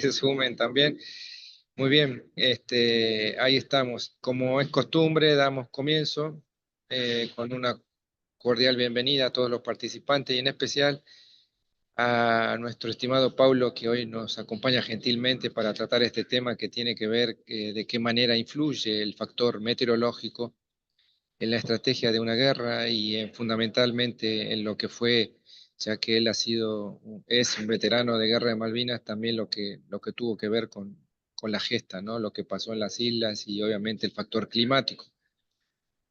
se sumen también. Muy bien, ahí estamos. Como es costumbre, damos comienzo con una cordial bienvenida a todos los participantes y en especial a nuestro estimado Paulo, que hoy nos acompaña gentilmente para tratar este tema que tiene que ver de qué manera influye el factor meteorológico en la estrategia de una guerra y fundamentalmente en lo que fue, ya que él es un veterano de Guerra de Malvinas, también lo que tuvo que ver con la gesta, ¿no? Lo que pasó en las islas y obviamente el factor climático.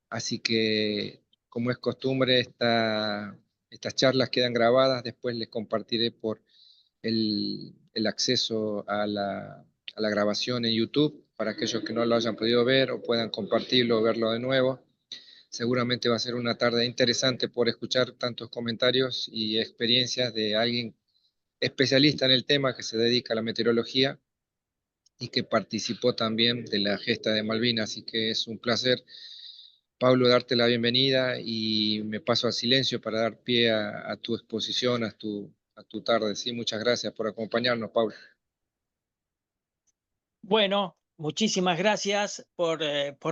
Así que, como es costumbre, estas charlas quedan grabadas, después les compartiré por el acceso a la grabación en YouTube para aquellos que no lo hayan podido ver o puedan compartirlo o verlo de nuevo. Seguramente va a ser una tarde interesante por escuchar tantos comentarios y experiencias de alguien especialista en el tema que se dedica a la meteorología y que participó también de la gesta de Malvinas. Así que es un placer, Pablo, darte la bienvenida y me paso al silencio para dar pie a tu exposición, a tu tarde. Sí, muchas gracias por acompañarnos, Pablo. Bueno, muchísimas gracias por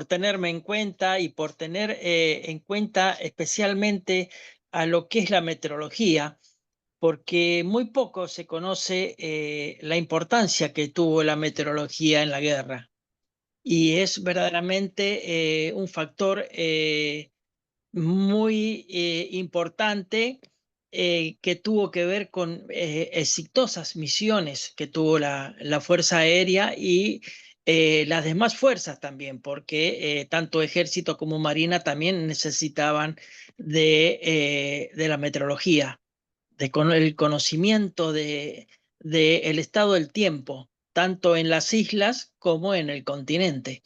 tenerme en cuenta y por tener en cuenta especialmente a lo que es la meteorología, porque muy poco se conoce la importancia que tuvo la meteorología en la guerra. Y es verdaderamente un factor muy importante que tuvo que ver con exitosas misiones que tuvo la Fuerza Aérea y las demás fuerzas también, porque tanto Ejército como Marina también necesitaban de la meteorología, el conocimiento de el estado del tiempo, tanto en las islas como en el continente.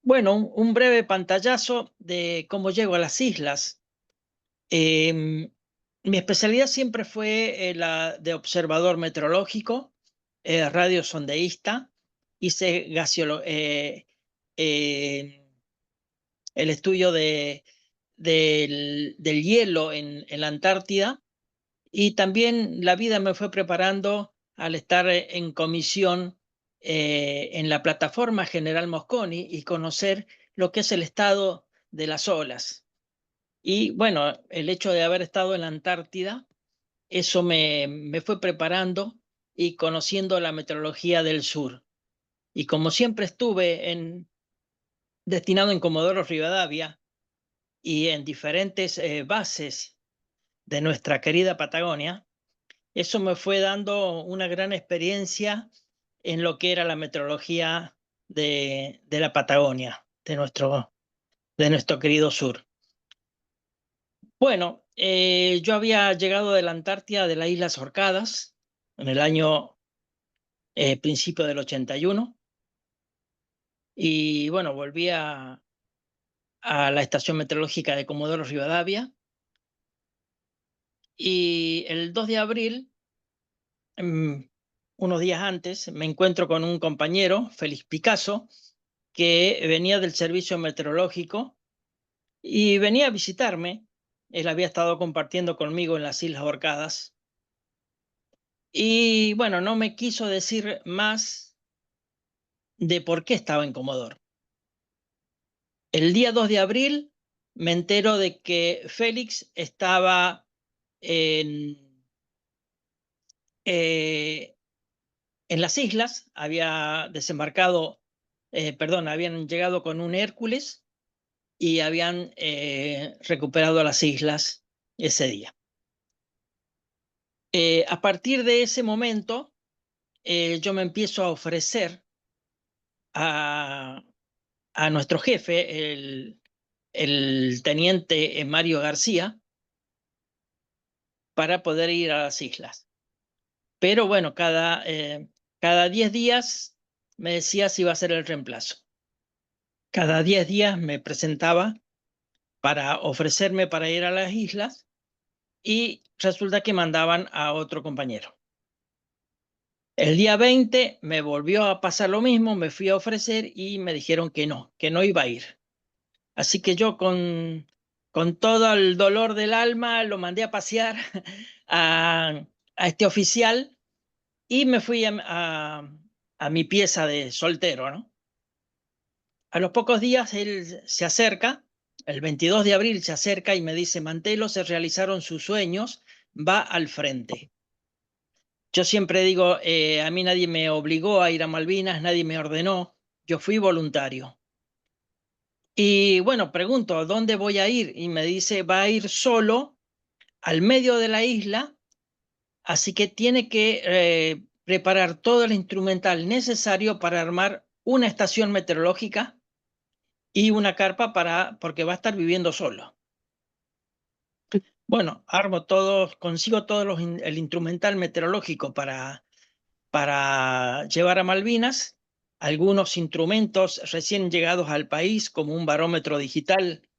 Bueno, un breve pantallazo de cómo llego a las islas. Em, Mi especialidad siempre fue la de observador meteorológico, radiosondeísta. Hice el estudio del hielo en la Antártida y también la vida me fue preparando al estar en comisión en la plataforma General Mosconi y conocer lo que es el estado de las olas. Y bueno, el hecho de haber estado en la Antártida, eso me fue preparando y conociendo la meteorología del sur. Y como siempre estuve destinado en Comodoro Rivadavia y en diferentes bases de nuestra querida Patagonia, eso me fue dando una gran experiencia en lo que era la meteorología de la Patagonia, de nuestro querido sur. Bueno, yo había llegado de la Antártida, de las Islas Orcadas, en el año principio del 81, y bueno, volví a la estación meteorológica de Comodoro Rivadavia, y el 2 de abril, mm, unos días antes, me encuentro con un compañero, Félix Picasso, que venía del servicio meteorológico y venía a visitarme. Él había estado compartiendo conmigo en las Islas Orcadas. Y bueno, no me quiso decir más de por qué estaba en Comodoro. El día 2 de abril me entero de que Félix estaba en, eh, en las islas, había desembarcado, perdón, habían llegado con un Hércules y habían recuperado las islas ese día. A partir de ese momento, yo me empiezo a ofrecer a, a nuestro jefe, el teniente Mario García, para poder ir a las islas. Pero bueno, cada 10 días me decía si iba a ser el reemplazo. Cada 10 días me presentaba para ofrecerme para ir a las islas y resulta que mandaban a otro compañero. El día 20 me volvió a pasar lo mismo, me fui a ofrecer y me dijeron que no iba a ir. Así que yo con todo el dolor del alma lo mandé a pasear a, a este oficial y me fui a mi pieza de soltero, ¿no? A los pocos días él se acerca, el 22 de abril se acerca y me dice: Mantelo, se realizaron sus sueños, va al frente. Yo siempre digo, a mí nadie me obligó a ir a Malvinas, nadie me ordenó, yo fui voluntario. Y bueno, pregunto, ¿dónde voy a ir? Y me dice, va a ir solo al medio de la isla, así que tiene que preparar todo el instrumental necesario para armar una estación meteorológica y una carpa porque va a estar viviendo solo. Bueno, armo todo, consigo todo el instrumental meteorológico para llevar a Malvinas, algunos instrumentos recién llegados al país, como un barómetro digital,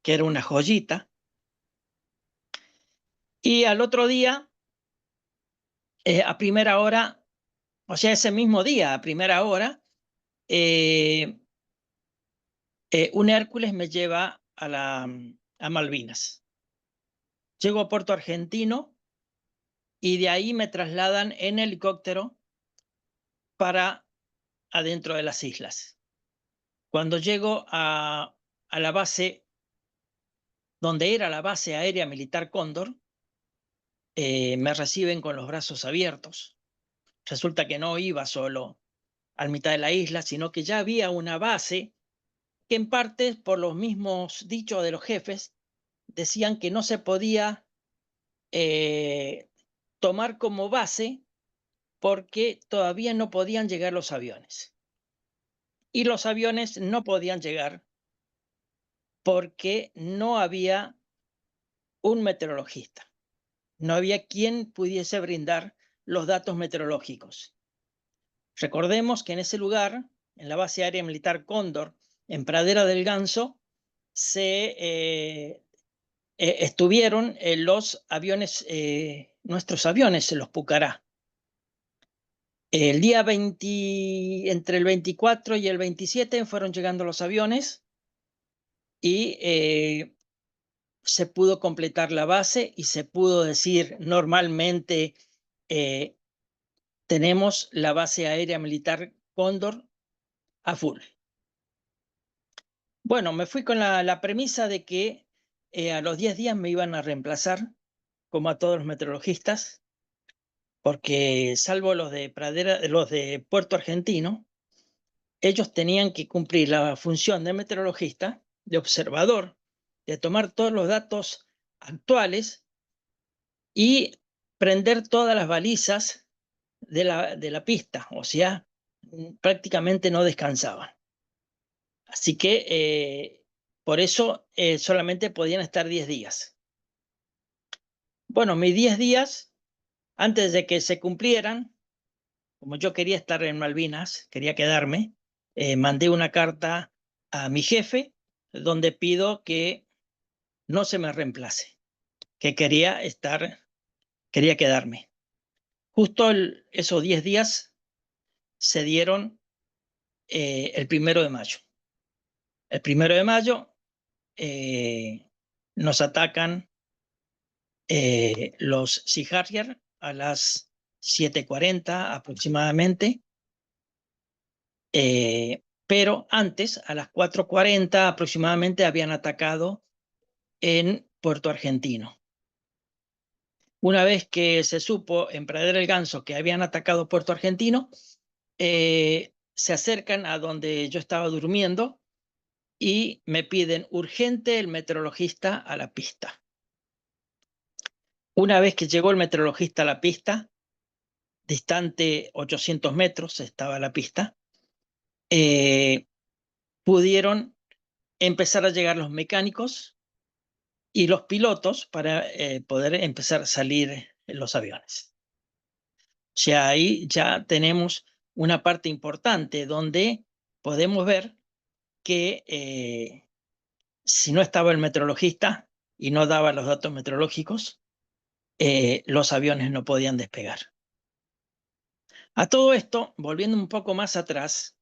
que era una joyita. Y al otro día, a primera hora, o sea, ese mismo día, a primera hora, un Hércules me lleva a Malvinas. Llego a Puerto Argentino y de ahí me trasladan en helicóptero para adentro de las islas. Cuando llego a la base, donde era la base aérea militar Cóndor, me reciben con los brazos abiertos. Resulta que no iba solo al mitad de la isla, sino que ya había una base que en parte, por los mismos dichos de los jefes, decían que no se podía tomar como base porque todavía no podían llegar los aviones. Y los aviones no podían llegar porque no había un meteorologista. No había quien pudiese brindar los datos meteorológicos. Recordemos que en ese lugar, en la base aérea militar Cóndor, en Pradera del Ganso, estuvieron los aviones, nuestros aviones, los Pucará. El día 20, entre el 24 y el 27 fueron llegando los aviones y se pudo completar la base y se pudo decir normalmente, tenemos la base aérea militar Cóndor a full. Bueno, me fui con la premisa de que a los 10 días me iban a reemplazar, como a todos los meteorologistas, porque salvo los de Pradera, los de Puerto Argentino, ellos tenían que cumplir la función de meteorologista, de observador, de tomar todos los datos actuales y prender todas las balizas de la pista, o sea, prácticamente no descansaban. Así que por eso solamente podían estar 10 días. Bueno, mis 10 días, antes de que se cumplieran, como yo quería estar en Malvinas, quería quedarme, mandé una carta a mi jefe donde pido que no se me reemplace, que quería quedarme. Justo esos 10 días se dieron el 1 de mayo. El 1 de mayo nos atacan los Sea Harrier a las 7:40 aproximadamente, pero antes, a las 4:40 aproximadamente, habían atacado en Puerto Argentino. Una vez que se supo en Pradera del Ganso que habían atacado Puerto Argentino, se acercan a donde yo estaba durmiendo y me piden urgente el meteorologista a la pista. Una vez que llegó el meteorologista a la pista, distante 800 metros estaba la pista, pudieron empezar a llegar los mecánicos y los pilotos para poder empezar a salir los aviones. O sea, ahí ya tenemos una parte importante donde podemos ver que si no estaba el meteorologista y no daba los datos meteorológicos, los aviones no podían despegar. A todo esto, volviendo un poco más atrás,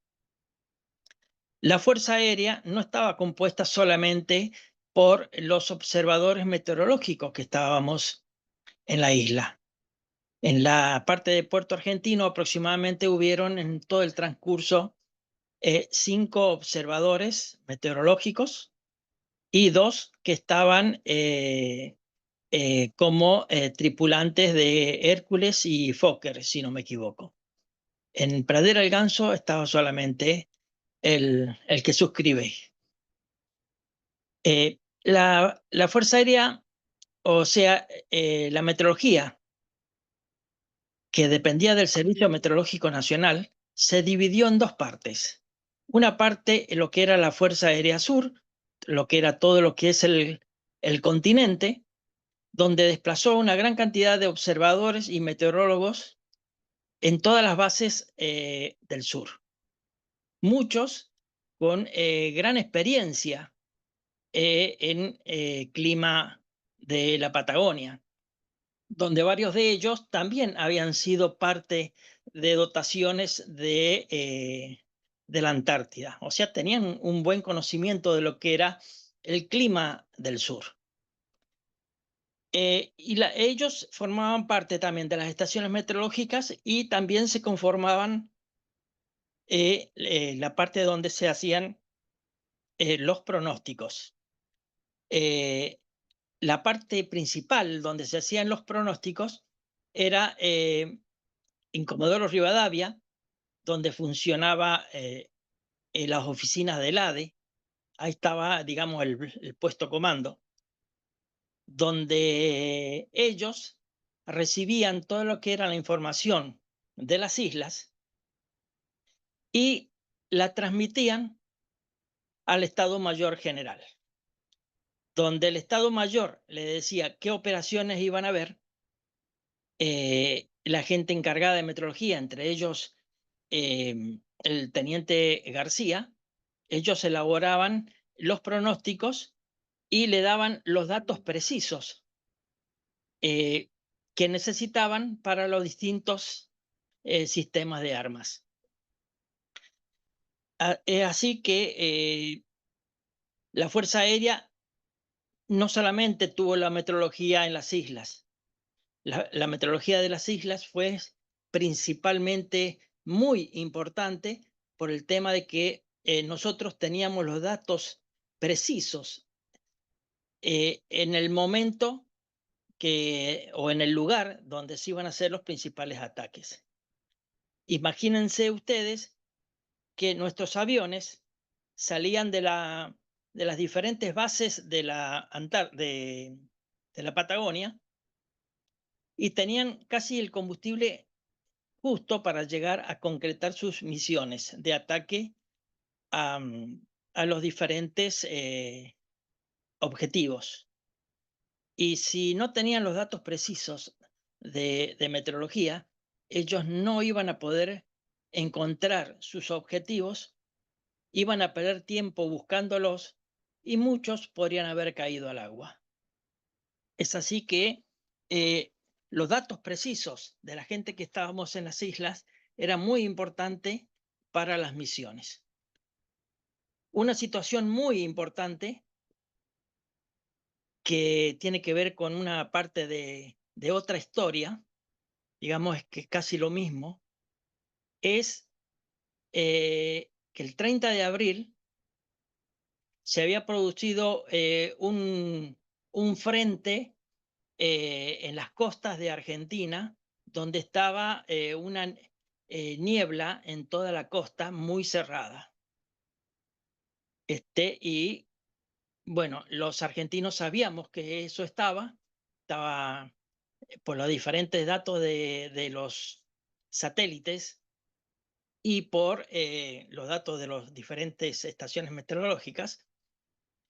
la Fuerza Aérea no estaba compuesta solamente por los observadores meteorológicos que estábamos en la isla. En la parte de Puerto Argentino aproximadamente hubieron en todo el transcurso 5 observadores meteorológicos y 2 que estaban como tripulantes de Hércules y Fokker, si no me equivoco. En Pradera el Ganso estaba solamente el que suscribe. La Fuerza Aérea, o sea, la meteorología, que dependía del Servicio Meteorológico Nacional, se dividió en 2 partes. Una parte, lo que era la Fuerza Aérea Sur, lo que era todo lo que es el continente, donde desplazó una gran cantidad de observadores y meteorólogos en todas las bases del sur. Muchos con gran experiencia en clima de la Patagonia, donde varios de ellos también habían sido parte de dotaciones de la Antártida. O sea, tenían un buen conocimiento de lo que era el clima del sur. Ellos formaban parte también de las estaciones meteorológicas y también se conformaban la parte donde se hacían los pronósticos. La parte principal donde se hacían los pronósticos era en Comodoro Rivadavia, donde funcionaba las oficinas del ADE. Ahí estaba, digamos, el puesto comando, donde ellos recibían todo lo que era la información de las islas y la transmitían al Estado Mayor General, donde el Estado Mayor le decía qué operaciones iban a haber. La gente encargada de meteorología, entre ellos el teniente García, ellos elaboraban los pronósticos y le daban los datos precisos eh, que necesitaban para los distintos sistemas de armas. Así que la Fuerza Aérea no solamente tuvo la meteorología en las islas, la meteorología de las islas fue principalmente muy importante por el tema de que nosotros teníamos los datos precisos en el momento o en el lugar donde se iban a hacer los principales ataques. Imagínense ustedes que nuestros aviones salían de las diferentes bases de la Patagonia y tenían casi el combustible justo para llegar a concretar sus misiones de ataque a los diferentes objetivos. Y si no tenían los datos precisos de meteorología, ellos no iban a poder encontrar sus objetivos, iban a perder tiempo buscándolos y muchos podrían haber caído al agua. Es así que los datos precisos de la gente que estábamos en las islas era muy importante para las misiones. Una situación muy importante que tiene que ver con una parte de otra historia, digamos que es casi lo mismo, es que el 30 de abril se había producido un frente en las costas de Argentina, donde estaba una niebla en toda la costa muy cerrada. Y bueno, los argentinos sabíamos que eso estaba por los diferentes datos de los satélites y por los datos de las diferentes estaciones meteorológicas,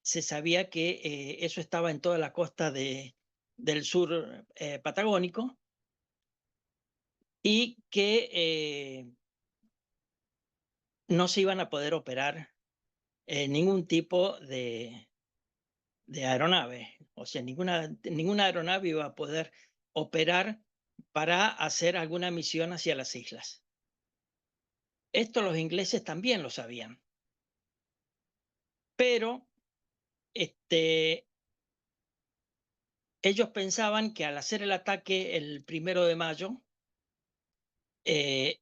se sabía que eso estaba en toda la costa del sur patagónico y que no se iban a poder operar ningún tipo de aeronave. O sea, ninguna aeronave iba a poder operar para hacer alguna misión hacia las islas. Esto los ingleses también lo sabían. Pero ellos pensaban que al hacer el ataque el 1 de mayo,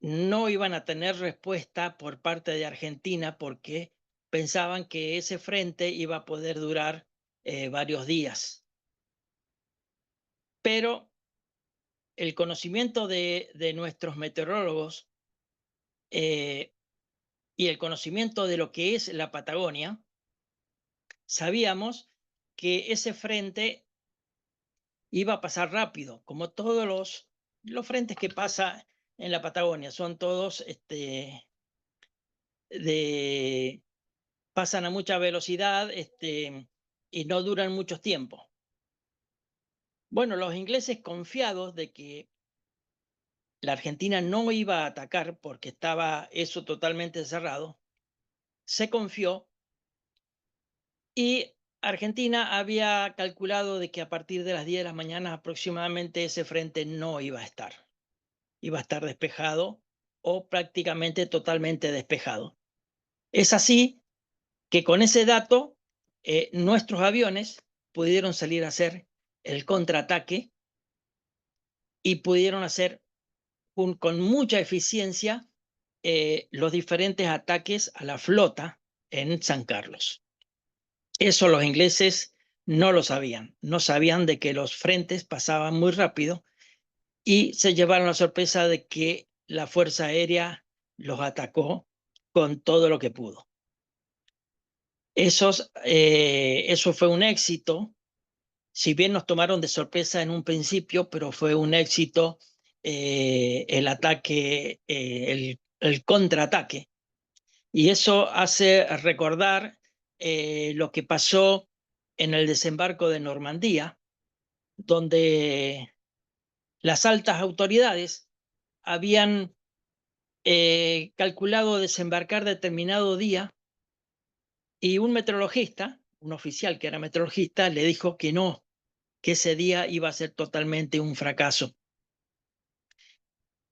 no iban a tener respuesta por parte de Argentina porque pensaban que ese frente iba a poder durar varios días. Pero el conocimiento de nuestros meteorólogos y el conocimiento de lo que es la Patagonia, sabíamos que ese frente iba a pasar rápido, como todos los frentes que pasa en la Patagonia, son todos de, pasan a mucha velocidad y no duran mucho tiempo. Bueno, los ingleses, confiados de que la Argentina no iba a atacar porque estaba eso totalmente cerrado, se confió y Argentina había calculado de que a partir de las 10 de la mañana aproximadamente ese frente no iba a estar. Iba a estar despejado o prácticamente totalmente despejado. Es así que con ese dato nuestros aviones pudieron salir a hacer el contraataque y pudieron hacer con mucha eficiencia los diferentes ataques a la flota en San Carlos. Eso los ingleses no lo sabían, no sabían de que los frentes pasaban muy rápido y se llevaron la sorpresa de que la Fuerza Aérea los atacó con todo lo que pudo. Eso fue un éxito, si bien nos tomaron de sorpresa en un principio, pero fue un éxito el ataque, el contraataque. Y eso hace recordar lo que pasó en el desembarco de Normandía, donde las altas autoridades habían calculado desembarcar determinado día y un meteorologista, un oficial que era meteorologista, le dijo que no, que ese día iba a ser totalmente un fracaso.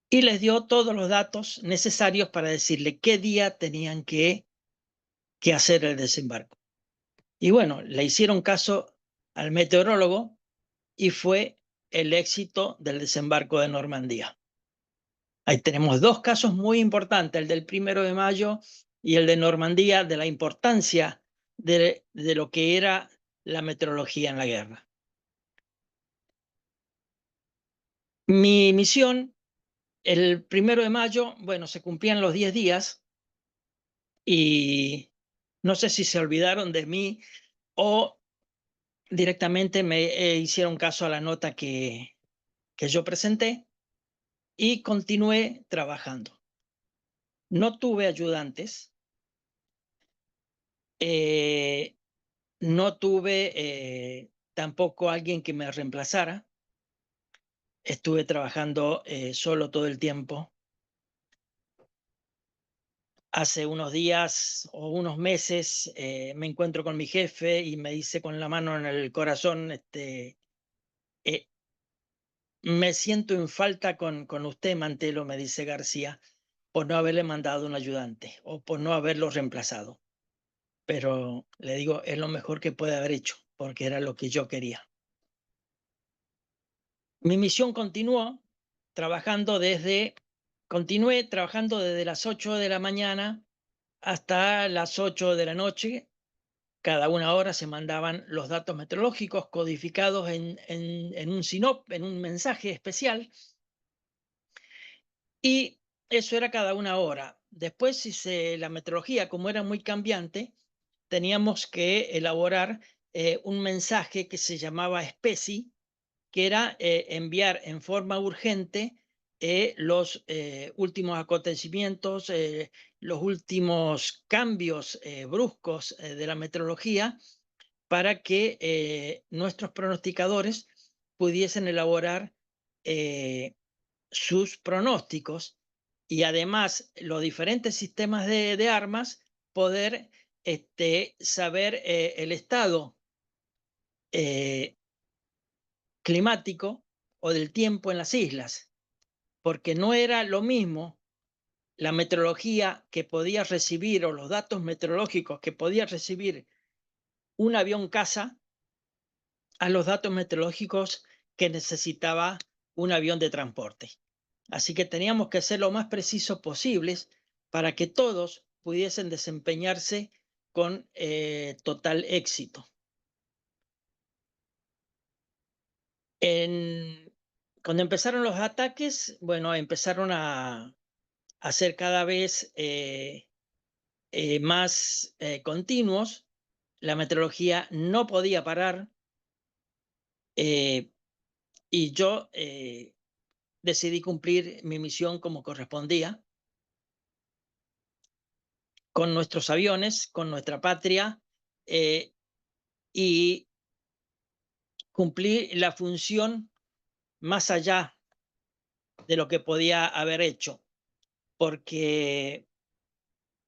Y les dio todos los datos necesarios para decirle qué día tenían que hacer el desembarco. Y bueno, le hicieron caso al meteorólogo y fue el éxito del desembarco de Normandía. Ahí tenemos dos casos muy importantes, el del 1 de mayo y el de Normandía, de la importancia de lo que era la meteorología en la guerra. Mi misión, el 1 de mayo, bueno, se cumplían los 10 días y no sé si se olvidaron de mí o directamente me hicieron caso a la nota que yo presenté y continué trabajando. No tuve ayudantes, no tuve tampoco alguien que me reemplazara. Estuve trabajando solo todo el tiempo. Hace unos días o unos meses me encuentro con mi jefe y me dice con la mano en el corazón, me siento en falta con usted, Mantelo, me dice García, por no haberle mandado un ayudante o por no haberlo reemplazado. Pero le digo, es lo mejor que puede haber hecho, porque era lo que yo quería. Mi misión continué trabajando desde las 8 de la mañana hasta las 8 de la noche. Cada una hora se mandaban los datos meteorológicos codificados en un SINOP, en un mensaje especial, y eso era cada una hora. Después, la meteorología, como era muy cambiante, teníamos que elaborar un mensaje que se llamaba SPECI, que era enviar en forma urgente los últimos acontecimientos, los últimos cambios bruscos de la meteorología para que nuestros pronosticadores pudiesen elaborar sus pronósticos y además los diferentes sistemas de armas poder saber el estado climático o del tiempo en las islas, porque no era lo mismo la meteorología que podía recibir o los datos meteorológicos que podía recibir un avión caza a los datos meteorológicos que necesitaba un avión de transporte. Así que teníamos que ser lo más precisos posibles para que todos pudiesen desempeñarse con total éxito. Cuando empezaron los ataques, bueno, empezaron a ser cada vez más continuos. La meteorología no podía parar y yo decidí cumplir mi misión como correspondía, con nuestros aviones, con nuestra patria, y cumplí la función más allá de lo que podía haber hecho, porque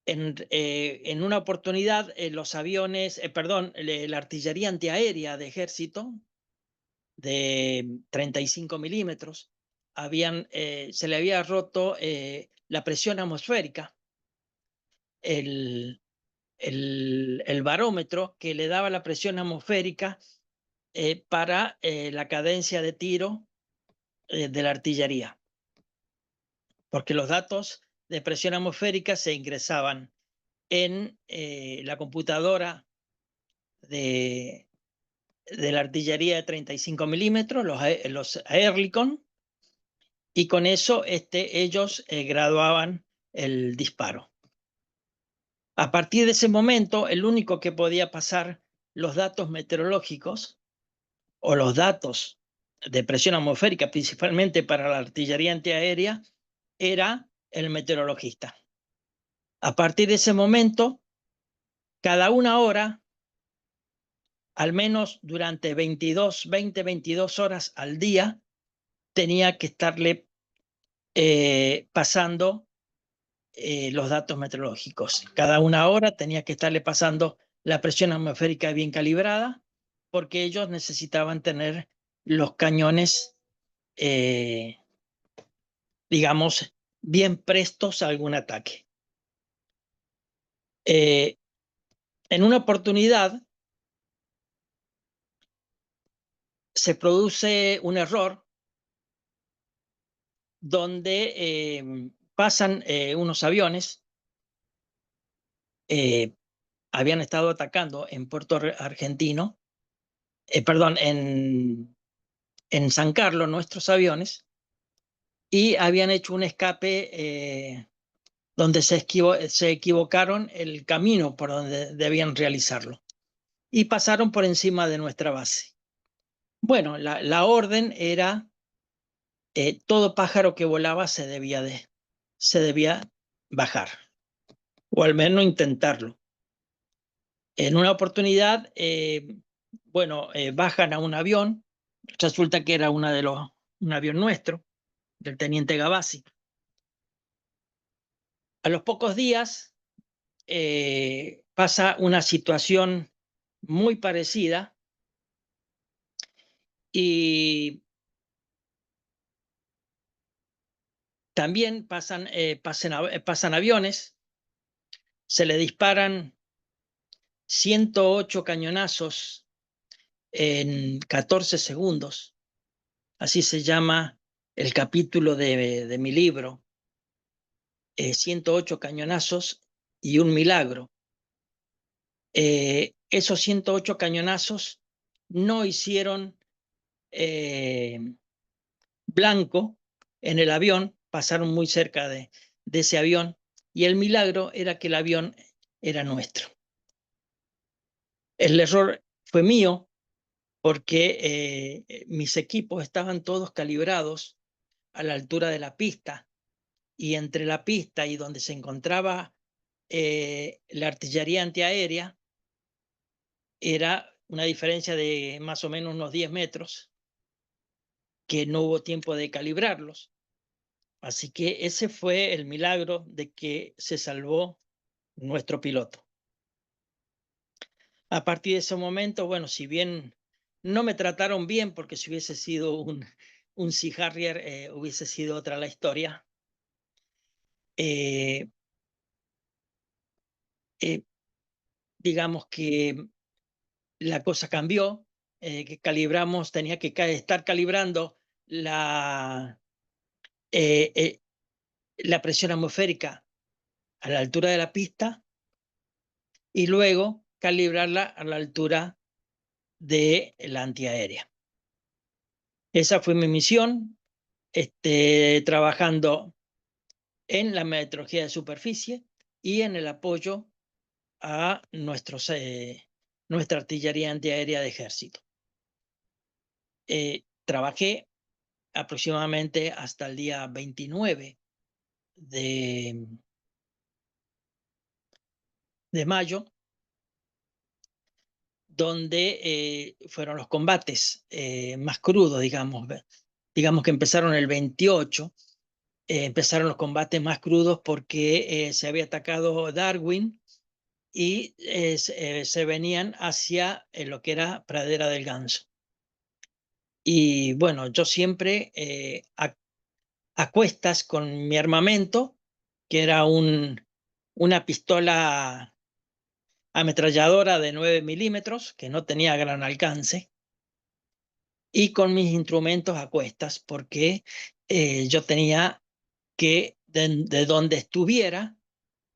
en una oportunidad los aviones, perdón, la artillería antiaérea de ejército de 35 milímetros, se le había roto la presión atmosférica, el, el barómetro que le daba la presión atmosférica para la cadencia de tiro de la artillería, porque los datos de presión atmosférica se ingresaban en la computadora de la artillería de 35 milímetros, los Ehrlichon, y con eso ellos graduaban el disparo. A partir de ese momento, el único que podía pasar los datos meteorológicos o los datos de presión atmosférica, principalmente para la artillería antiaérea, era el meteorologista. A partir de ese momento, cada una hora, al menos durante 22 horas al día, tenía que estarle pasando los datos meteorológicos. Cada una hora tenía que estarle pasando la presión atmosférica bien calibrada, porque ellos necesitaban tener los cañones, digamos, bien prestos a algún ataque. En una oportunidad se produce un error donde pasan unos aviones, habían estado atacando en Puerto Argentino, perdón, en San Carlos, nuestros aviones, y habían hecho un escape donde se equivocaron el camino por donde debían realizarlo y pasaron por encima de nuestra base. Bueno, la orden era todo pájaro que volaba se debía bajar, o al menos intentarlo. En una oportunidad, bueno, bajan a un avión, resulta que era un avión nuestro, del teniente Gavassi. A los pocos días pasa una situación muy parecida y también pasan aviones, se le disparan 108 cañonazos en 14 segundos. Así se llama el capítulo de mi libro, 108 cañonazos y un milagro. Esos 108 cañonazos no hicieron blanco en el avión, pasaron muy cerca de ese avión, y el milagro era que el avión era nuestro. El error fue mío porque mis equipos estaban todos calibrados a la altura de la pista, y entre la pista y donde se encontraba la artillería antiaérea era una diferencia de más o menos unos 10 metros, que no hubo tiempo de calibrarlos. Así que ese fue el milagro de que se salvó nuestro piloto. A partir de ese momento, bueno, si bien no me trataron bien, porque si hubiese sido un Sea Harrier hubiese sido otra la historia, eh, digamos que la cosa cambió que calibramos, tenía que estar calibrando la presión atmosférica a la altura de la pista y luego calibrarla a la altura de la antiaérea. Esa fue mi misión, trabajando en la metrología de superficie y en el apoyo a nuestra artillería antiaérea de ejército. Trabajé aproximadamente hasta el día 29 de mayo, donde fueron los combates más crudos, digamos. Digamos que empezaron el 28, empezaron los combates más crudos porque se había atacado Darwin y se venían hacia lo que era Pradera del Ganso. Y bueno, yo siempre a cuestas con mi armamento, que era una pistola ametralladora de 9 milímetros, que no tenía gran alcance, y con mis instrumentos a cuestas, porque yo tenía que, de donde estuviera,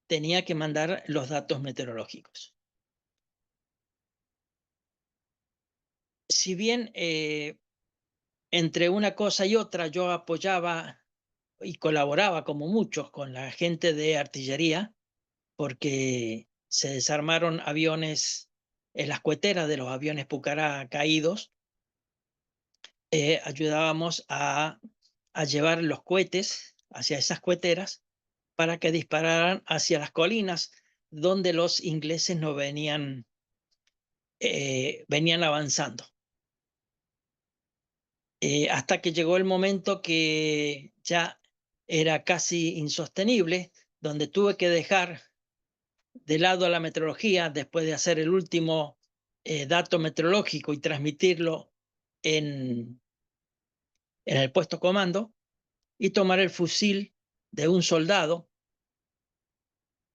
tenía que mandar los datos meteorológicos. Si bien entre una cosa y otra yo apoyaba y colaboraba como muchos con la gente de artillería, porque se desarmaron aviones en las cueteras de los aviones Pucará caídos, ayudábamos a llevar los cohetes hacia esas cueteras para que dispararan hacia las colinas donde los ingleses no venían avanzando. Hasta que llegó el momento que ya era casi insostenible, donde tuve que dejar de lado la meteorología después de hacer el último dato meteorológico y transmitirlo en el puesto comando y tomar el fusil de un soldado,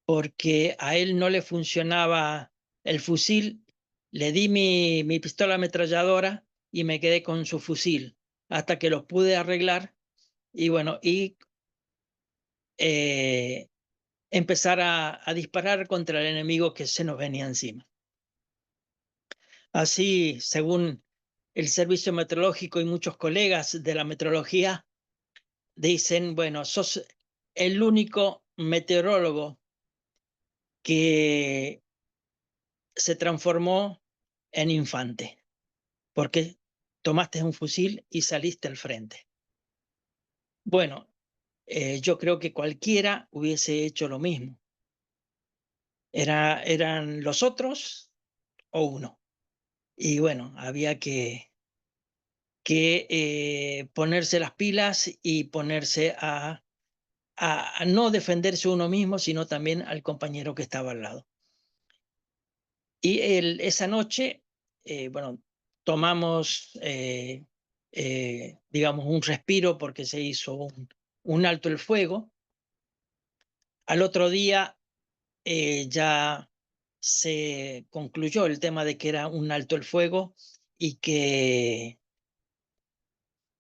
porque a él no le funcionaba el fusil. Le di mi pistola ametralladora y me quedé con su fusil hasta que lo pude arreglar y bueno, empezar a disparar contra el enemigo que se nos venía encima. Así, según el Servicio Meteorológico y muchos colegas de la meteorología, dicen, bueno, sos el único meteorólogo que se transformó en infante, porque tomaste un fusil y saliste al frente. Bueno, yo creo que cualquiera hubiese hecho lo mismo. Eran los otros o uno. Y bueno, había que ponerse las pilas y ponerse a no defenderse uno mismo, sino también al compañero que estaba al lado. Y esa noche, bueno, tomamos, digamos, un respiro porque se hizo un alto el fuego. Al otro día ya se concluyó el tema de que era un alto el fuego y que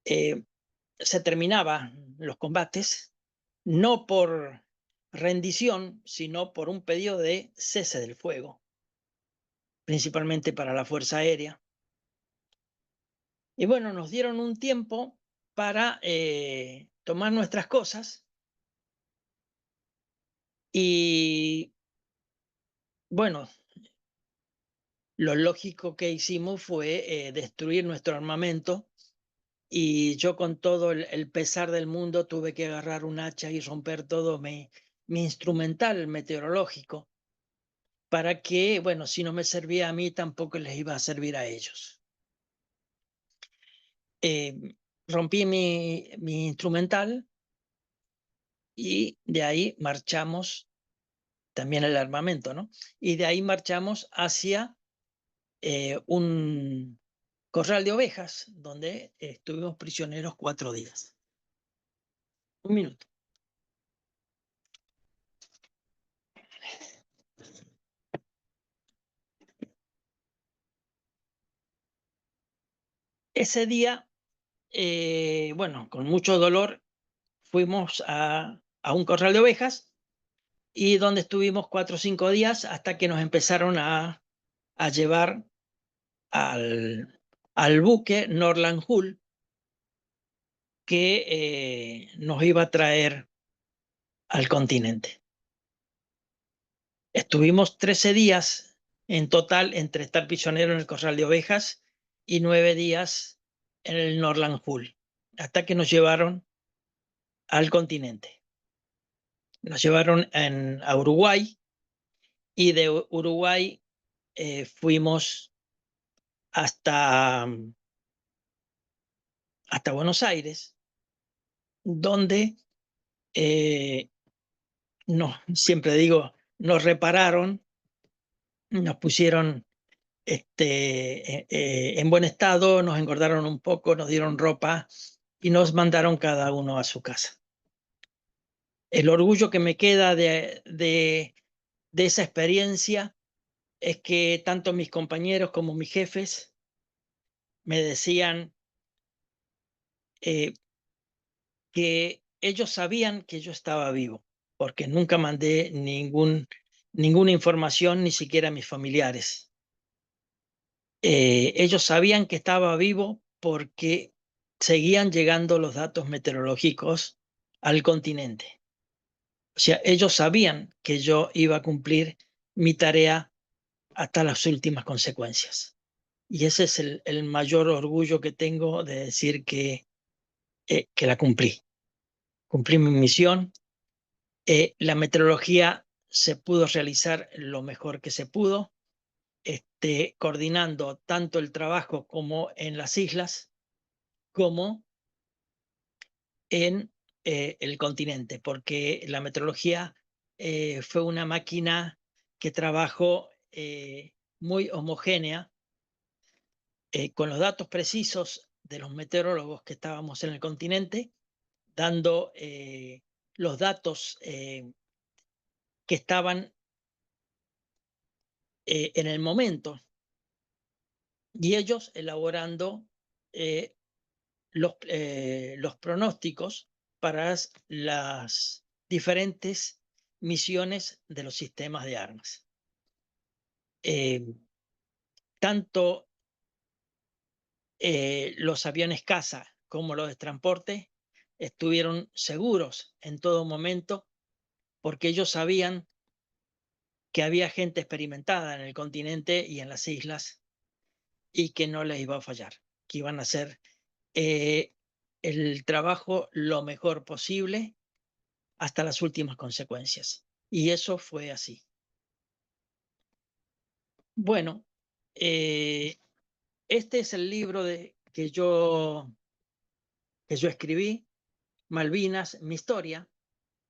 se terminaban los combates, no por rendición, sino por un pedido de cese del fuego, principalmente para la Fuerza Aérea. Y bueno, nos dieron un tiempo para tomar nuestras cosas y bueno, lo lógico que hicimos fue destruir nuestro armamento y yo con todo el pesar del mundo tuve que agarrar un hacha y romper todo mi instrumental meteorológico para que, bueno, si no me servía a mí, tampoco les iba a servir a ellos. Rompí mi instrumental y de ahí marchamos, también el armamento, ¿no? Y de ahí marchamos hacia un corral de ovejas, donde estuvimos prisioneros 4 días. Un minuto. Ese día, bueno, con mucho dolor, fuimos a un corral de ovejas y donde estuvimos 4 o 5 días hasta que nos empezaron a llevar al buque Norland Hull que nos iba a traer al continente. Estuvimos 13 días en total entre estar prisionero en el corral de ovejas y 9 días en el Norland Hull, hasta que nos llevaron al continente. Nos llevaron a Uruguay y de Uruguay fuimos hasta, hasta Buenos Aires, donde siempre digo, nos repararon, nos pusieron en buen estado, nos engordaron un poco, nos dieron ropa y nos mandaron cada uno a su casa. El orgullo que me queda de esa experiencia es que tanto mis compañeros como mis jefes me decían que ellos sabían que yo estaba vivo, porque nunca mandé ninguna información, ni siquiera a mis familiares. Ellos sabían que estaba vivo porque seguían llegando los datos meteorológicos al continente. O sea, ellos sabían que yo iba a cumplir mi tarea hasta las últimas consecuencias. Y ese es el mayor orgullo que tengo de decir que la cumplí. Cumplí mi misión. La meteorología se pudo realizar lo mejor que se pudo, coordinando tanto el trabajo como en las islas, como en el continente, porque la meteorología fue una máquina que trabajó muy homogénea, con los datos precisos de los meteorólogos que estábamos en el continente, dando los datos que estaban en el momento, y ellos elaborando eh, los pronósticos para las diferentes misiones de los sistemas de armas. Tanto los aviones caza como los de transporte estuvieron seguros en todo momento porque ellos sabían que había gente experimentada en el continente y en las islas y que no les iba a fallar, que iban a hacer eh, el trabajo lo mejor posible hasta las últimas consecuencias. Y eso fue así. Bueno, este es el libro que yo escribí, Malvinas, mi historia.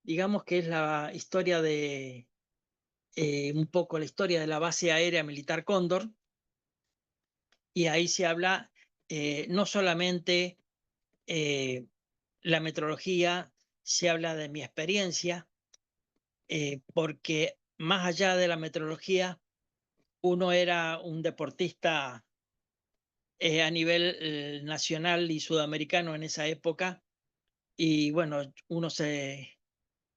Digamos que es la historia de, un poco la historia de la base aérea militar Cóndor. Y ahí se habla no solamente la meteorología, se habla de mi experiencia, porque más allá de la meteorología, uno era un deportista a nivel nacional y sudamericano en esa época, y bueno, uno se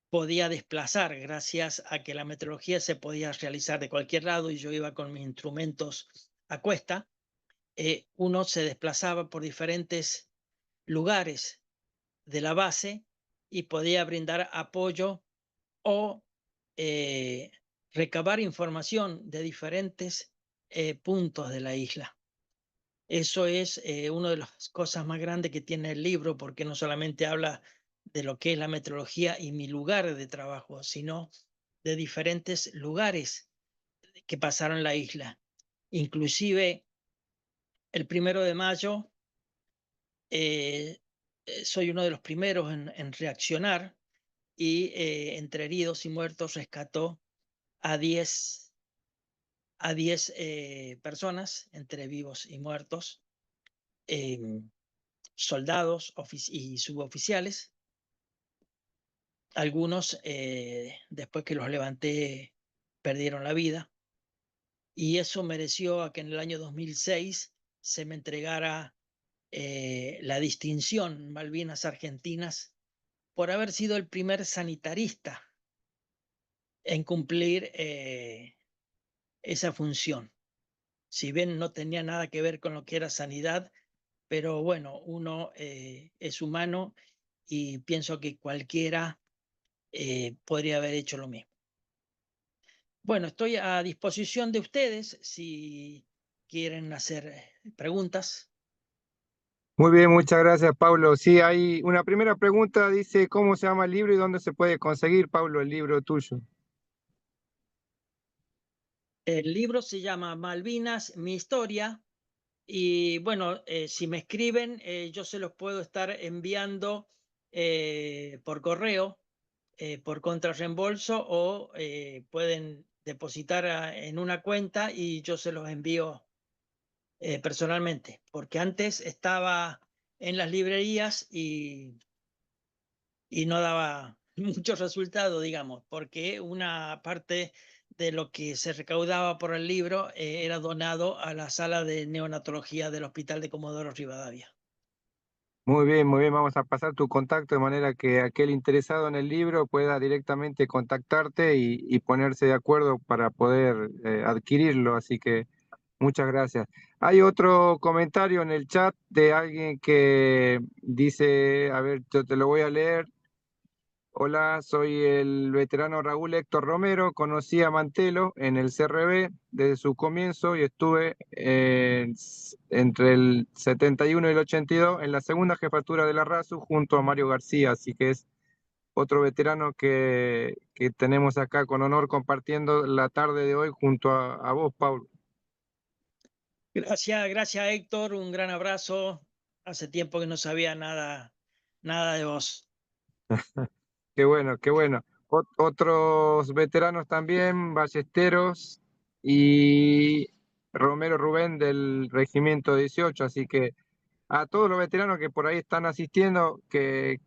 podía desplazar gracias a que la meteorología se podía realizar de cualquier lado y yo iba con mis instrumentos a cuesta. Uno se desplazaba por diferentes lugares de la base y podía brindar apoyo o eh, recabar información de diferentes puntos de la isla. Eso es una de las cosas más grandes que tiene el libro, porque no solamente habla de lo que es la meteorología y mi lugar de trabajo, sino de diferentes lugares que pasaron en la isla. Inclusive el 1 de mayo soy uno de los primeros en reaccionar y entre heridos y muertos rescató a 10 personas, entre vivos y muertos, soldados y suboficiales. Algunos, después que los levanté, perdieron la vida. Y eso mereció a que en el año 2006 se me entregara la distinción Malvinas Argentinas por haber sido el primer sanitarista en cumplir esa función. Si bien no tenía nada que ver con lo que era sanidad, pero bueno, uno es humano y pienso que cualquiera podría haber hecho lo mismo. Bueno, estoy a disposición de ustedes si quieren hacer preguntas. Muy bien, muchas gracias, Pablo. Sí, hay una primera pregunta, dice, ¿cómo se llama el libro y dónde se puede conseguir, Pablo, el libro tuyo? El libro se llama Malvinas, mi historia. Y bueno, si me escriben, yo se los puedo estar enviando por correo, por contrarreembolso, o pueden depositar en una cuenta y yo se los envío personalmente, porque antes estaba en las librerías y no daba mucho resultado, digamos, porque una parte de lo que se recaudaba por el libro era donado a la sala de neonatología del Hospital de Comodoro Rivadavia. Muy bien, vamos a pasar tu contacto de manera que aquel interesado en el libro pueda directamente contactarte y ponerse de acuerdo para poder adquirirlo, así que muchas gracias. Hay otro comentario en el chat de alguien que dice, a ver, yo te lo voy a leer. Hola, soy el veterano Raúl Héctor Romero. Conocí a Mantelo en el CRB desde su comienzo y estuve entre el 71 y el 82 en la segunda jefatura de la RASU junto a Mario García, así que es otro veterano que tenemos acá con honor compartiendo la tarde de hoy junto a vos, Pablo. Gracias, gracias Héctor, un gran abrazo. Hace tiempo que no sabía nada de vos. Qué bueno, qué bueno. Otros veteranos también, Ballesteros y Romero Rubén del Regimiento 18, así que a todos los veteranos que por ahí están asistiendo, que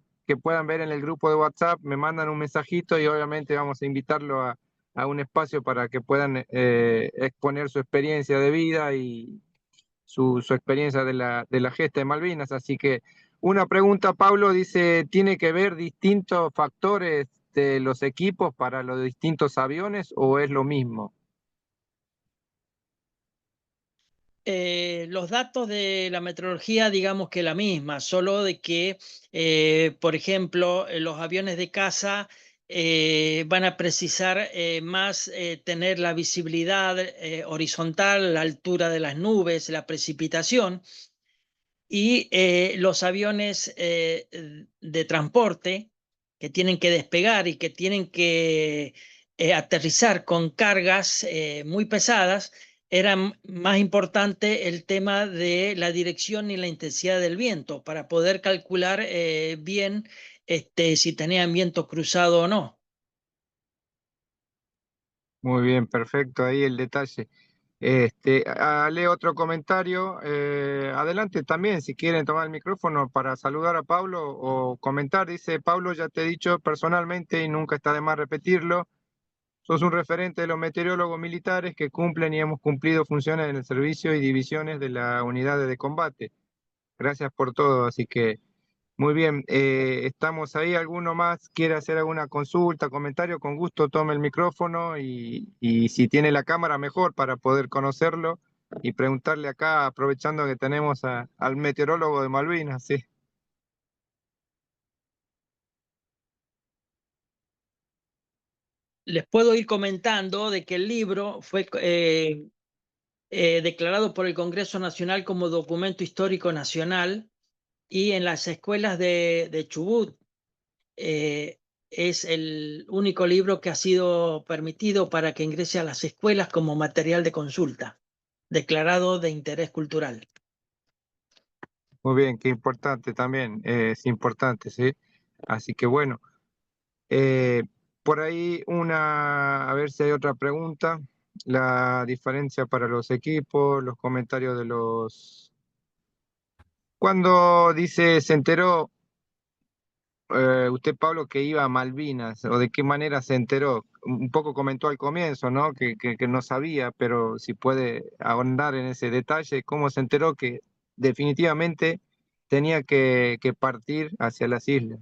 puedan ver en el grupo de WhatsApp, me mandan un mensajito y obviamente vamos a invitarlo a un espacio para que puedan exponer su experiencia de vida y su experiencia de la gesta de Malvinas. Así que una pregunta, Pablo, dice, ¿tiene que ver distintos factores de los equipos para los distintos aviones o es lo mismo? Los datos de la meteorología, digamos que la misma, solo de que, por ejemplo, los aviones de caza van a precisar más tener la visibilidad horizontal, la altura de las nubes, la precipitación, y los aviones de transporte que tienen que despegar y que tienen que aterrizar con cargas muy pesadas, era más importante el tema de la dirección y la intensidad del viento para poder calcular bien si tenían viento cruzado o no. Muy bien, perfecto, ahí el detalle. Leo otro comentario. Adelante también, si quieren tomar el micrófono para saludar a Pablo o comentar. Dice, Pablo, ya te he dicho personalmente y nunca está de más repetirlo. Sos un referente de los meteorólogos militares que cumplen y hemos cumplido funciones en el servicio y divisiones de la unidad de combate. Gracias por todo, así que muy bien. Estamos ahí. ¿Alguno más quiere hacer alguna consulta, comentario? Con gusto tome el micrófono y si tiene la cámara mejor para poder conocerlo y preguntarle acá, aprovechando que tenemos al meteorólogo de Malvinas, sí. Les puedo ir comentando de que el libro fue declarado por el Congreso Nacional como Documento Histórico Nacional y en las escuelas de Chubut eh, es el único libro que ha sido permitido para que ingrese a las escuelas como material de consulta, declarado de interés cultural. Muy bien, qué importante también, es importante, sí. Así que bueno. Eh, por ahí a ver si hay otra pregunta. La diferencia para los equipos, los comentarios de los... Cuando dice, se enteró usted, Pablo, que iba a Malvinas, o de qué manera se enteró. Un poco comentó al comienzo, ¿no? Que no sabía, pero si puede ahondar en ese detalle, cómo se enteró que definitivamente tenía que partir hacia las islas.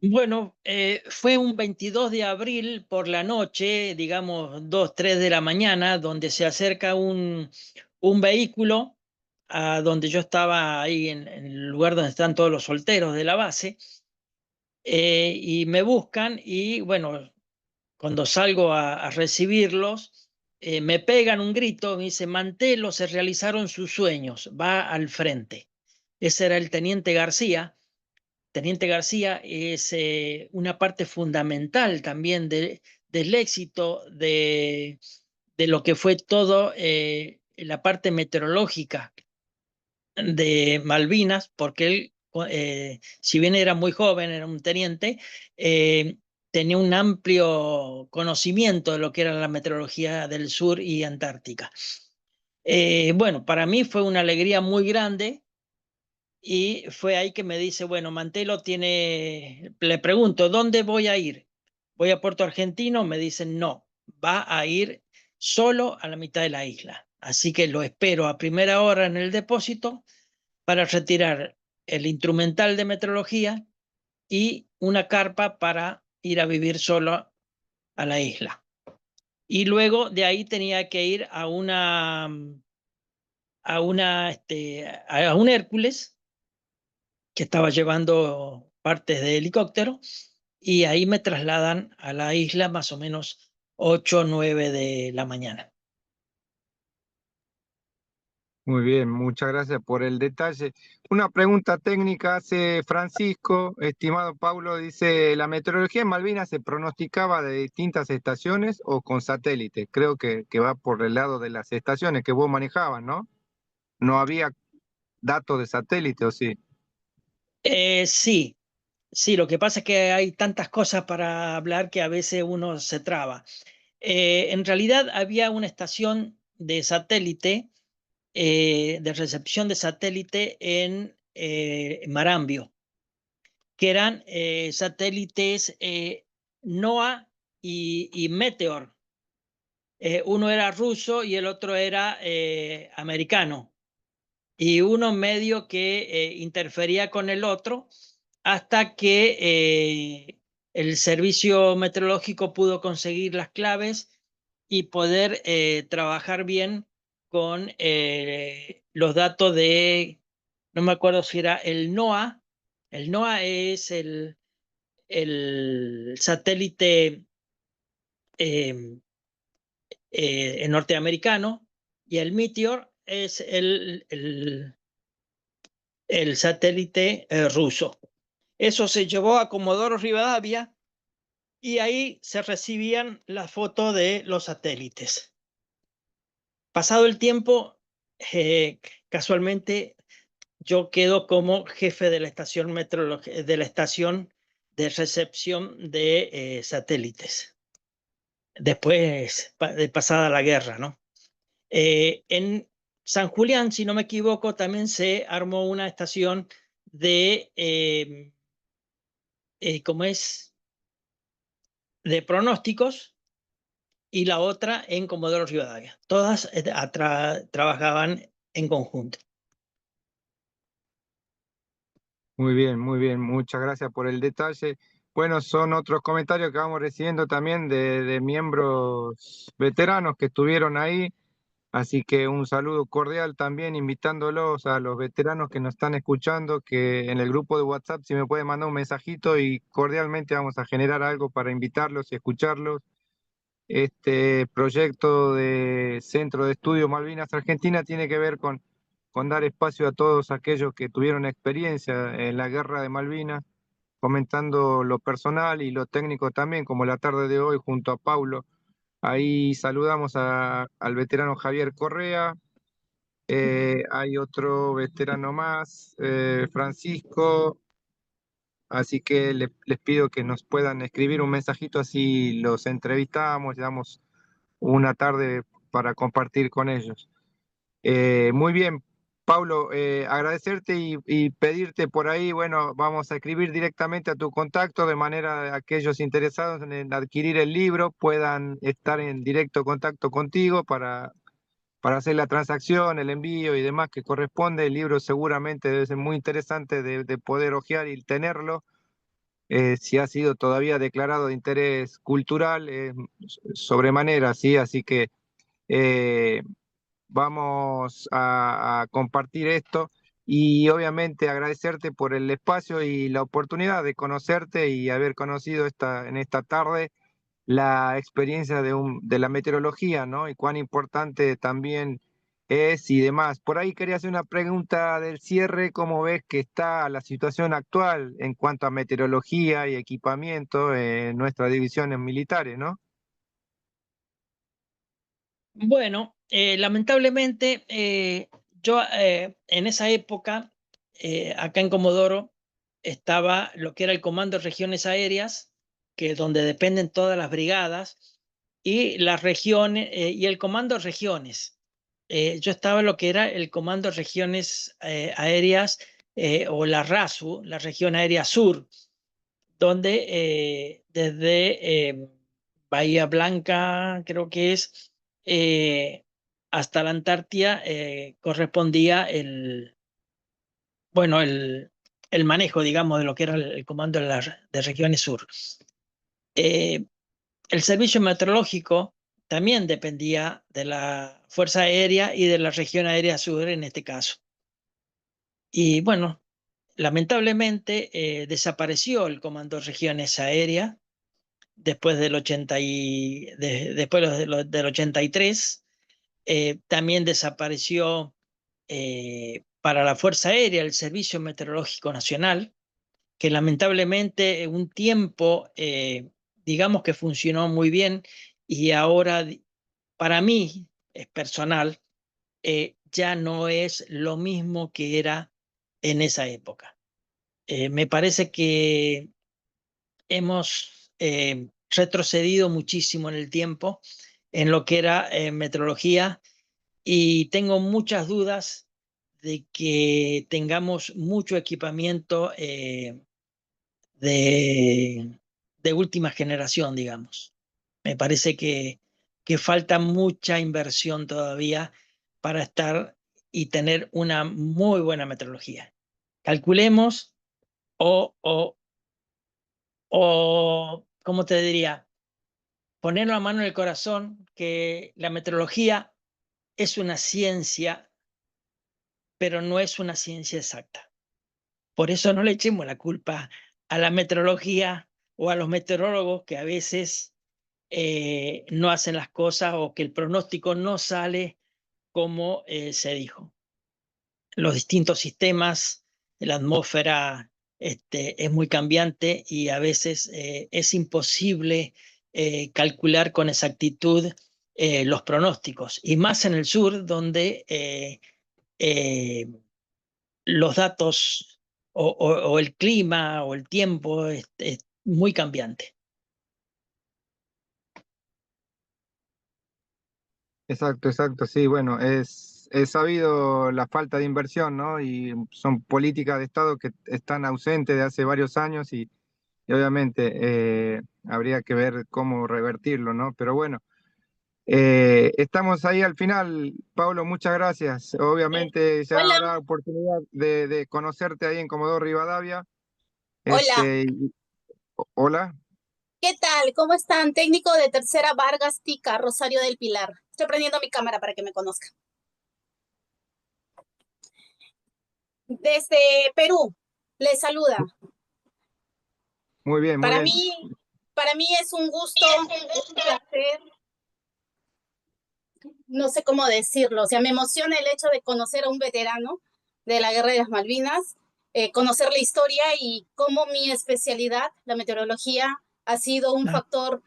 Bueno, fue un 22 de abril por la noche, digamos 2, 3 de la mañana, donde se acerca un vehículo a donde yo estaba ahí en el lugar donde están todos los solteros de la base, y me buscan y bueno, cuando salgo a recibirlos, me pegan un grito, me dice, Mantelo, se realizaron sus sueños, va al frente. Ese era el teniente García. Teniente García es una parte fundamental también del éxito de lo que fue todo la parte meteorológica de Malvinas, porque él, si bien era muy joven, era un teniente, eh, tenía un amplio conocimiento de lo que era la meteorología del sur y Antártica. Bueno, para mí fue una alegría muy grande y fue ahí que me dice, bueno, Mantelo tiene, le pregunto, ¿dónde voy a ir? ¿Voy a Puerto Argentino? Me dicen, no, va a ir solo a la mitad de la isla. Así que lo espero a primera hora en el depósito para retirar el instrumental de metrología y una carpa para ir a vivir solo a la isla. Y luego de ahí tenía que ir a un Hércules que estaba llevando partes de helicóptero y ahí me trasladan a la isla más o menos 8 o 9 de la mañana. Muy bien, muchas gracias por el detalle. Una pregunta técnica hace Francisco, estimado Paulo, dice, ¿la meteorología en Malvinas se pronosticaba de distintas estaciones o con satélite? Creo que va por el lado de las estaciones que vos manejabas, ¿no? No había datos de satélite, ¿o sí? Sí, sí, lo que pasa es que hay tantas cosas para hablar que a veces uno se traba. En realidad había una estación de satélite, de recepción de satélite en Marambio, que eran satélites NOAA y Meteor. Uno era ruso y el otro era americano. Y uno medio que interfería con el otro hasta que el servicio meteorológico pudo conseguir las claves y poder trabajar bien con los datos de, no me acuerdo si era el NOAA. El NOAA es el satélite eh, norteamericano y el Meteor es el satélite ruso. Eso se llevó a Comodoro Rivadavia y ahí se recibían las fotos de los satélites. Pasado el tiempo, casualmente yo quedo como jefe de la estación de la estación de recepción de satélites. Después de pasada la guerra, ¿no? En San Julián, si no me equivoco, también se armó una estación de, ¿cómo es? De pronósticos y la otra en Comodoro Rivadavia. Todas trabajaban en conjunto. Muy bien, muchas gracias por el detalle. Bueno, son otros comentarios que vamos recibiendo también de miembros veteranos que estuvieron ahí. Así que un saludo cordial también, invitándolos a los veteranos que nos están escuchando, que en el grupo de WhatsApp si me pueden mandar un mensajito y cordialmente vamos a generar algo para invitarlos y escucharlos. Este proyecto de Centro de Estudio Malvinas Argentina tiene que ver con dar espacio a todos aquellos que tuvieron experiencia en la guerra de Malvinas, comentando lo personal y lo técnico también, como la tarde de hoy junto a Paulo. Ahí saludamos al veterano Javier Correa, hay otro veterano más, Francisco, así que les pido que nos puedan escribir un mensajito, así los entrevistamos, le damos una tarde para compartir con ellos. Muy bien, Paulo, agradecerte y pedirte por ahí, bueno, vamos a escribir directamente a tu contacto de manera que aquellos interesados en adquirir el libro puedan estar en directo contacto contigo para hacer la transacción, el envío y demás que corresponde. El libro seguramente debe ser muy interesante de poder hojear y tenerlo. Si ha sido todavía declarado de interés cultural, sobremanera, ¿sí? Así que eh, vamos a compartir esto y obviamente agradecerte por el espacio y la oportunidad de conocerte y haber conocido en esta tarde la experiencia de la meteorología, ¿no? Y cuán importante también es y demás. Por ahí quería hacer una pregunta del cierre. ¿Cómo ves que está la situación actual en cuanto a meteorología y equipamiento en nuestras divisiones militares, ¿no? Bueno, lamentablemente yo en esa época, acá en Comodoro, estaba lo que era el Comando de Regiones Aéreas, que donde dependen todas las brigadas, y las regiones, y el Comando de Regiones. Yo estaba en lo que era el Comando de Regiones Aéreas, o la RASU, la Región Aérea Sur, donde desde Bahía Blanca, creo que es, eh, hasta la Antártida, correspondía bueno, el manejo, digamos, de lo que era el comando de regiones sur. Eh, el servicio meteorológico también dependía de la Fuerza Aérea y de la Región Aérea Sur en este caso. Y bueno, lamentablemente desapareció el Comando de Regiones Aéreas después después del 83. También desapareció para la Fuerza Aérea el Servicio Meteorológico Nacional, que lamentablemente en un tiempo, digamos que funcionó muy bien, y ahora para mí es personal, ya no es lo mismo que era en esa época. Me parece que hemos retrocedido muchísimo en el tiempo en lo que era meteorología, y tengo muchas dudas de que tengamos mucho equipamiento de, de última generación, digamos. Me parece que falta mucha inversión todavía para estar y tener una muy buena meteorología. Calculemos ¿cómo te diría? Poner la mano en el corazón que la meteorología es una ciencia, pero no es una ciencia exacta. Por eso no le echemos la culpa a la meteorología o a los meteorólogos que a veces no hacen las cosas, o que el pronóstico no sale como se dijo. Los distintos sistemas, la atmósfera es muy cambiante, y a veces es imposible calcular con exactitud los pronósticos, y más en el sur, donde eh, los datos o el clima o el tiempo es muy cambiante. Exacto, exacto, sí, bueno, es sabido la falta de inversión, ¿no? Y son políticas de Estado que están ausentes de hace varios años y obviamente habría que ver cómo revertirlo, ¿no? Pero bueno, estamos ahí al final. Pablo, muchas gracias. Eh, Obviamente ya hola, habrá oportunidad de conocerte ahí en Comodoro Rivadavia. hola, Hola. ¿qué tal? ¿Cómo están? Técnico de Tercera Vargas Tica, Rosario del Pilar. Estoy prendiendo mi cámara para que me conozcan. Desde Perú, les saluda. Muy bien, muy Para bien. mí, para mí es un gusto, es un placer, no sé cómo decirlo. O sea, me emociona el hecho de conocer a un veterano de la Guerra de las Malvinas, conocer la historia y cómo mi especialidad, la meteorología, ha sido un Ah, factor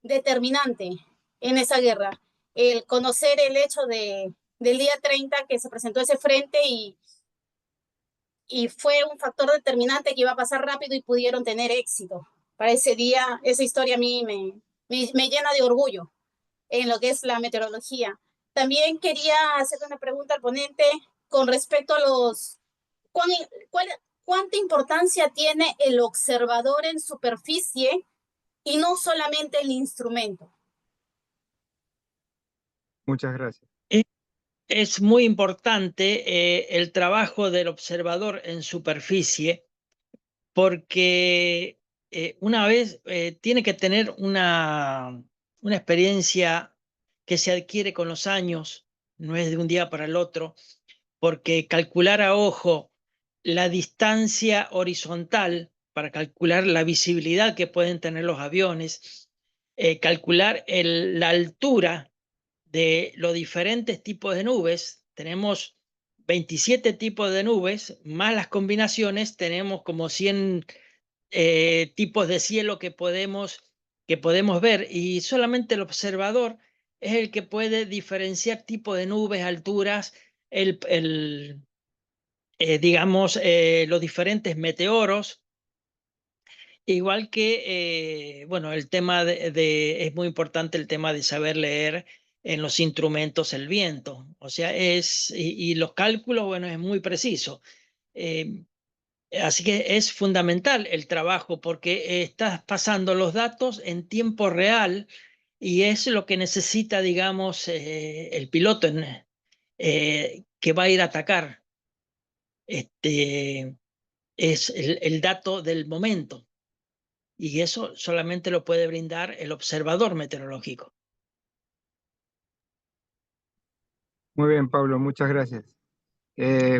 determinante en esa guerra. El conocer el hecho del día 30 que se presentó ese frente y fue un factor determinante que iba a pasar rápido y pudieron tener éxito. Para ese día, esa historia a mí me llena de orgullo en lo que es la meteorología. También quería hacerle una pregunta al ponente con respecto a ¿cuán, cuál, ¿cuánta importancia tiene el observador en superficie y no solamente el instrumento? Muchas gracias. es muy importante el trabajo del observador en superficie, porque una vez tiene que tener una experiencia que se adquiere con los años, no es de un día para el otro, porque calcular a ojo la distancia horizontal para calcular la visibilidad que pueden tener los aviones, calcular la altura de los diferentes tipos de nubes. Tenemos 27 tipos de nubes, más las combinaciones, tenemos como 100 tipos de cielo que podemos ver, y solamente el observador es el que puede diferenciar tipo de nubes, alturas, digamos, los diferentes meteoros. Igual que, bueno, el tema es muy importante el tema de saber leer en los instrumentos el viento. O sea, y los cálculos, bueno, es muy preciso. Eh, Así que es fundamental el trabajo porque estás pasando los datos en tiempo real y es lo que necesita, digamos, el piloto que va a ir a atacar. Es el dato del momento y eso solamente lo puede brindar el observador meteorológico. Muy bien, Pablo, muchas gracias.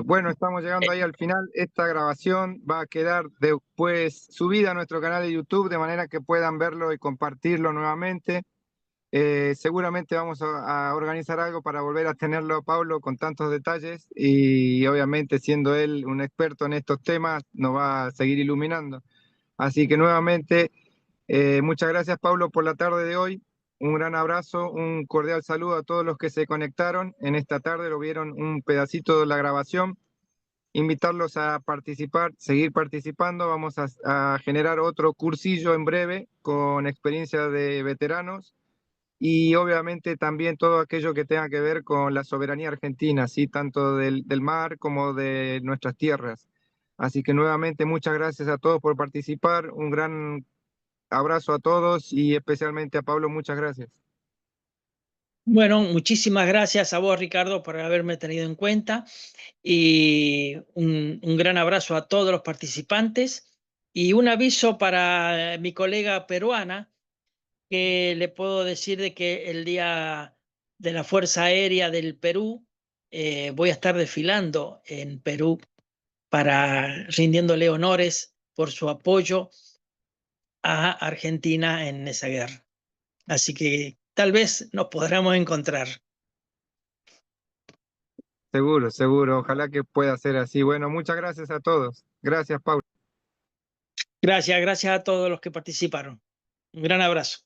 Bueno, estamos llegando ahí al final. Esta grabación va a quedar después subida a nuestro canal de YouTube de manera que puedan verlo y compartirlo nuevamente. Seguramente vamos a organizar algo para volver a tenerlo a Pablo con tantos detalles y obviamente siendo él un experto en estos temas nos va a seguir iluminando. Así que nuevamente, muchas gracias Pablo por la tarde de hoy. Un gran abrazo, un cordial saludo a todos los que se conectaron en esta tarde, lo vieron un pedacito de la grabación. Invitarlos a participar, seguir participando. Vamos a generar otro cursillo en breve con experiencia de veteranos y obviamente también todo aquello que tenga que ver con la soberanía argentina, ¿sí? Tanto del mar como de nuestras tierras. Así que nuevamente muchas gracias a todos por participar, un gran abrazo a todos y especialmente a Pablo, muchas gracias. Bueno, muchísimas gracias a vos, Ricardo, por haberme tenido en cuenta y un gran abrazo a todos los participantes y un aviso para mi colega peruana, que le puedo decir de que el Día de la Fuerza Aérea del Perú voy a estar desfilando en Perú para rindiéndole honores por su apoyo a Argentina en esa guerra. Así que tal vez nos podremos encontrar. Seguro, seguro, ojalá que pueda ser así. Bueno, muchas gracias a todos. Gracias, Pablo. Gracias a todos los que participaron. Un gran abrazo.